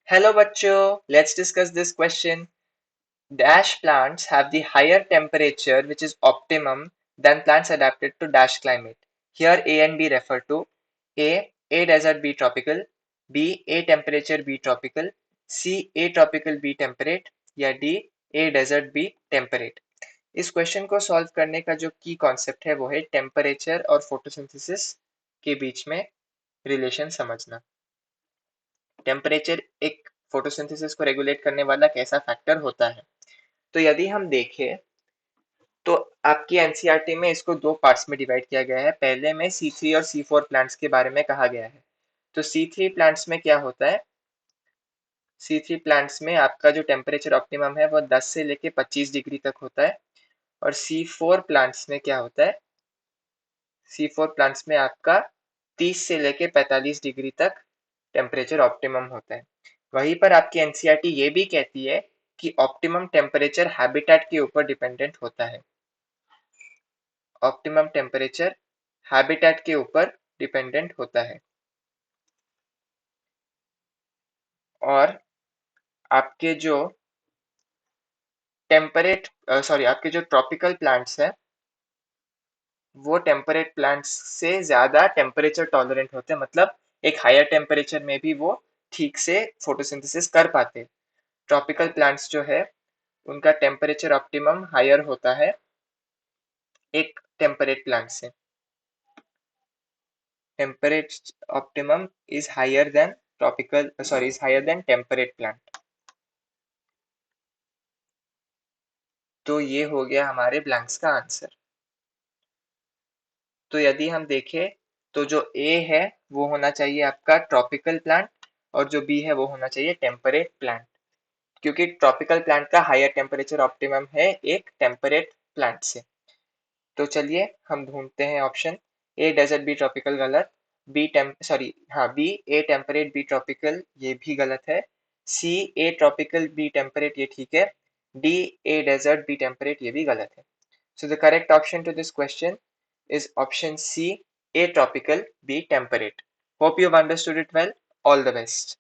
Hello bachcho, let's discuss this question. Dash plants have the higher temperature which is optimum than plants adapted to dash climate. Here A and B refer to A desert B tropical, B A temperature B tropical, C A tropical B temperate या D A desert B temperate. इस question को solve करने का जो की concept है वो है टेम्परेचर और फोटोसिंथेसिस के बीच में रिलेशन समझना। टेम्परेचर एक फोटोसिंथेसिस को रेगुलेट करने वाला कैसा फैक्टर होता है। तो यदि हम देखें तो आपकी एनसीईआरटी में इसको दो पार्ट्स में डिवाइड किया गया है। पहले में C3 और C4 प्लांट्स के बारे में कहा गया है। तो C3 प्लांट्स में क्या होता है, C3 प्लांट्स में आपका जो टेम्परेचर ऑप्टिमम है वो 10 से लेके 25 डिग्री तक होता है। और C4 प्लांट्स में क्या होता है, C4 प्लांट्स में आपका 30 से लेके 45 डिग्री तक टेम्परेचर ऑप्टिमम होता है। वहीं पर आपकी एनसीईआरटी ये भी कहती है कि ऑप्टिमम टेम्परेचर हैबिटेट के ऊपर डिपेंडेंट होता है। ऑप्टिमम टेम्परेचर हैबिटेट के ऊपर डिपेंडेंट होता है। और आपके जो आपके जो ट्रॉपिकल प्लांट्स हैं वो टेम्परेट प्लांट्स से ज्यादा टेम्परेचर टॉलरेंट होते हैं, मतलब एक हायर टेम्परेचर में भी वो ठीक से फोटोसिंथेसिस कर पाते हैं। ट्रॉपिकल प्लांट्स जो है उनका टेम्परेचर ऑप्टिमम हायर होता है एक टेम्परेट प्लांट से। Temperate optimum is higher than is higher than temperate plant. तो ये हो गया हमारे ब्लैंक्स का आंसर। तो यदि हम देखें तो जो ए है वो होना चाहिए आपका ट्रॉपिकल प्लांट और जो बी है वो होना चाहिए टेम्परेट प्लांट, क्योंकि ट्रॉपिकल प्लांट का हायर टेम्परेचर ऑप्टिमम है एक टेम्परेट प्लांट से। तो चलिए हम ढूंढते हैं option. A desert B tropical गलत, B A temperate B tropical ये भी गलत है, C A tropical B temperate ये ठीक है, D A desert B temperate ये भी गलत है। So the correct option to this question is option C, A tropical, B temperate. Hope you've understood it well. All the best.